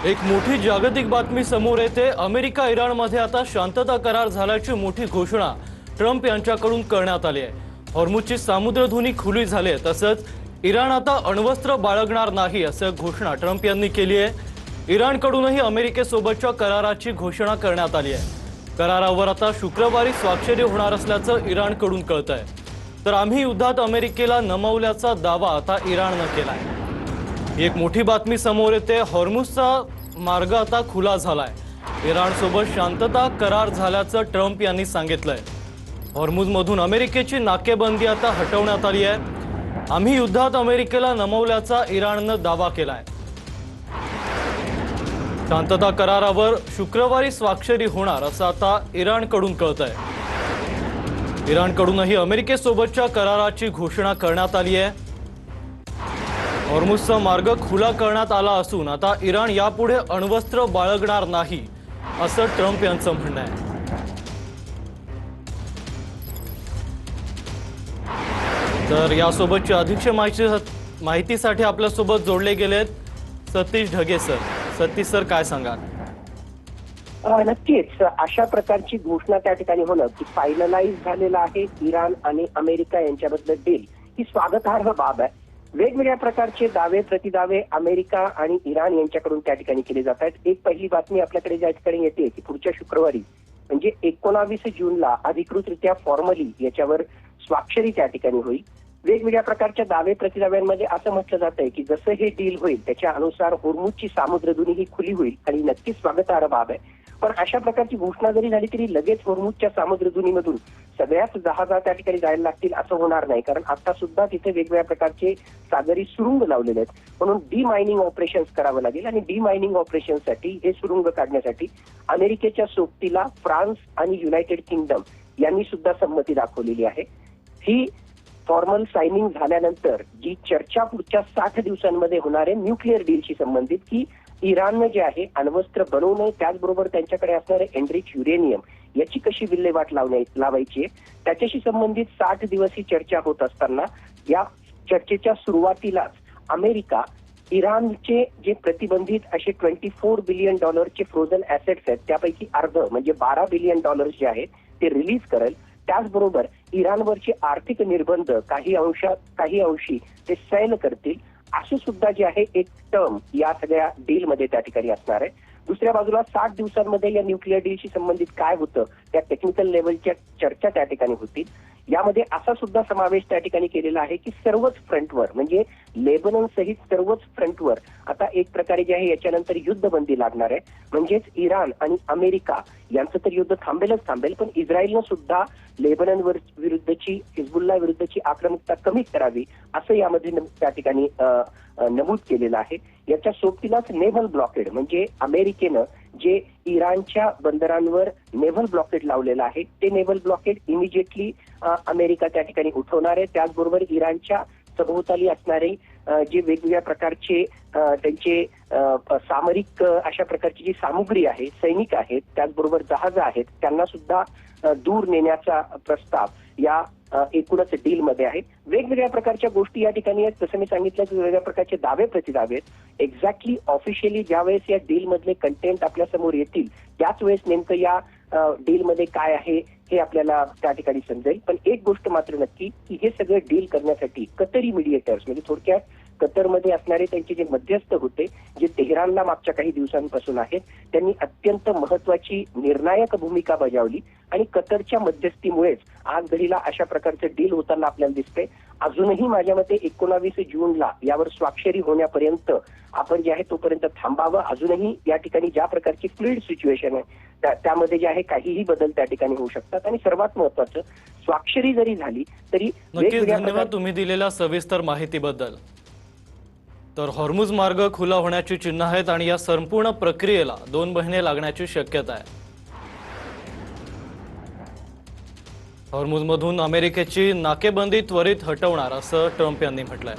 एक मोठी जागतिक बातमी समोर येते। अमेरिका इराणमध्ये आता शांतता करार झाल्याची मोठी घोषणा ट्रम्प यांच्याकडून करण्यात आली आहे। हॉर्मुझची सामुद्रधुनी खुली झाली आहे, तसंच इराण आता अण्वस्त्र बाळगणार नाही असं घोषणा ट्रम्प यांनी केली आहे। इराणकडूनही अमेरिकेसोबतच्या कराराची घोषणा करण्यात आली आहे। करारावर आता शुक्रवारी स्वाक्षरी होणार असल्याचं इराणकडून कळतंय। तर आम्ही युद्धात अमेरिकेला नमवल्याचा दावा आता इराणनं केलाय। एक मोठी बातमी समोर येते। हॉर्मुझचा मार्ग आता खुला झालाय। इराण सोबत शांतता करार झाल्याचं ट्रम्प यांनी सांगितलंय। हॉर्मुझमधून अमेरिकेची नाकेबंदी आता हटवण्यात आली आहे। आम्ही युद्धात अमेरिकेला नमवल्याचा इराणनं दावा केलाय। शांतता करारावर शुक्रवारी स्वाक्षरी होणार असं आता इराणकडून कळतंय। इराणकडूनही अमेरिकेसोबतच्या कराराची घोषणा करण्यात आली आहे। हॉर्मुझचा मार्ग खुला करण्यात आला असून आता इराण यापुढे अण्वस्त्र बाळगणार नाही असं ट्रम्प यांचं म्हणणं आहे। तर यासोबतची अधिकची माहितीसाठी आपल्यासोबत जोडले गेलेत सतीश ढगे सर। सतीश सर, काय सांगाल? नक्कीच अशा प्रकारची घोषणा त्या ठिकाणी होणं की फायनलाइज झालेलं आहे इराण आणि अमेरिका यांच्याबद्दल डील, ही स्वागतार्ह बाब आहे। वेगवेगळ्या प्रकारचे दावे प्रतिदावे अमेरिका आणि इराण यांच्याकडून त्या ठिकाणी केले जात आहेत। एक पहिली बातमी आपल्याकडे ज्या ठिकाणी येते की पुढच्या शुक्रवारी म्हणजे 19 जूनला अधिकृतरित्या फॉर्मली याच्यावर स्वाक्षरी त्या ठिकाणी होईल। वेगवेगळ्या प्रकारच्या दावे प्रतिदाव्यांमध्ये असं म्हटलं जात आहे की जसं हे डील होईल त्याच्या अनुसार हॉर्मुझची सामुद्रधुनी ही खुली होईल आणि नक्कीच स्वागतार्ह बाब आहे। पण अशा प्रकारची घोषणा जरी झाली तरी लगेच हॉर्मुझच्या सामुद्रधुनीमधून सगळ्याच जहाजा त्या ठिकाणी जायला लागतील असं होणार नाही, कारण आता सुद्धा तिथे वेगवेगळ्या प्रकारचे सागरी सुरुंग लावलेले आहेत। म्हणून डी मायनिंग ऑपरेशन्स करावं लागेल आणि डी मायनिंग ऑपरेशनसाठी हे सुरुंग काढण्यासाठी अमेरिकेच्या सोबतीला फ्रान्स आणि युनायटेड किंगडम यांनी सुद्धा संमती दाखवलेली आहे। ही फॉर्मल सायनिंग झाल्यानंतर जी चर्चा पुढच्या 60 दिवसांमध्ये होणार आहे न्यूक्लिअर डीलशी संबंधित, की इराणनं जे आहे अण्वस्त्र बनवू नये, त्याचबरोबर त्यांच्याकडे असणारे एनरिच युरेनियम याची कशी विल्हेवाट लावायची आहे त्याच्याशी संबंधित 60 दिवस ही चर्चा होत असताना या चर्चेच्या सुरुवातीलाच अमेरिका इराणचे जे प्रतिबंधित असे $24 बिलियन फ्रोझन ऍसेट्स आहेत त्यापैकी अर्ध म्हणजे $12 बिलियन जे आहेत ते रिलीज करेल। त्याचबरोबर इराणवरचे आर्थिक निर्बंध काही अंशी ते सैल करतील असं सुद्धा जे आहे एक टर्म या सगळ्या डीलमध्ये त्या ठिकाणी असणार आहे। दुसऱ्या बाजूला 60 दिवसांमध्ये या न्यूक्लिअर डीलशी संबंधित काय होतं त्या टेक्निकल लेवलच्या चर्चा त्या ठिकाणी होतील। यामध्ये असा सुद्धा समावेश त्या ठिकाणी केलेला आहे की सर्वच फ्रंटवर म्हणजे लेबनन सहित सर्वच फ्रंटवर आता एक प्रकारे जे आहे याच्यानंतर युद्धबंदी लागणार आहे। म्हणजेच इराण आणि अमेरिका यांचं तर युद्ध थांबेलच थांबेल, पण इस्रायलनं सुद्धा लेबनन विरुद्धची हिजबुल्ला विरुद्धची आक्रमकता कमी करावी असं यामध्ये त्या ठिकाणी नमूद केलेलं आहे। याच्या सोबतीलाच नेव्हल ब्लॉकेड म्हणजे अमेरिकेनं जे इराणच्या बंदरांवर नेव्हल ब्लॉकेड लावलेलं आहे ते नेव्हल ब्लॉकेड इमिजिएटली अमेरिका त्या ठिकाणी उठवणार आहे। त्याचबरोबर इराणच्या सभोवताली असणारे जे वेगवेगळ्या प्रकारचे त्यांचे सामरिक अशा प्रकारची जी सामुग्री आहे, सैनिक आहेत, त्याचबरोबर जहाजं आहेत, त्यांना सुद्धा दूर नेण्याचा प्रस्ताव या एकूणच डीलमध्ये आहे। वेगवेगळ्या प्रकारच्या गोष्टी या ठिकाणी आहेत। जसं मी सांगितलं की वेगवेगळ्या प्रकारचे दावे प्रतिदावे आहेत। एक्झॅक्टली ऑफिशियली ज्यावेळेस या डीलमधले कंटेंट आपल्या समोर येतील त्याच वेळेस नेमकं या डीलमध्ये काय आहे हे आपल्याला त्या ठिकाणी समजेल। पण एक गोष्ट मात्र नक्की की हे सगळं डील करण्यासाठी कतरी मीडिएटर्स म्हणजे थोडक्यात कतरमध्ये असणारे त्यांचे जे मध्यस्थ होते जे तेहरानला मागच्या काही दिवसांपासून आहेत, त्यांनी अत्यंत महत्वाची निर्णायक भूमिका बजावली आणि कतरच्या मध्यस्थीमुळेच आज घडीला अशा प्रकारचं डील होताना आपल्याला दिसते। अजूनही माझ्या मते 19 जूनला यावर स्वाक्षरी होण्यापर्यंत आपण जे आहे तोपर्यंत थांबावं। अजूनही या ठिकाणी ज्या प्रकारची फ्लुइड सिच्युएशन आहे त्यामध्ये जे आहे काहीही बदल त्या ठिकाणी होऊ शकतात आणि सर्वात महत्वाचं स्वाक्षरी जरी झाली तरी नक्कीच धन्यवाद तुम्ही दिलेल्या सविस्तर माहितीबद्दल। तर हॉर्मुझ मार्ग खुला होण्याची चिन्ह आहेत आणि या संपूर्ण प्रक्रियेला 2 महिने लागण्याची शक्यता आहे। हॉर्मुझमधून अमेरिकेची नाकेबंदी त्वरित हटवणार असं ट्रम्प यांनी म्हटलंय।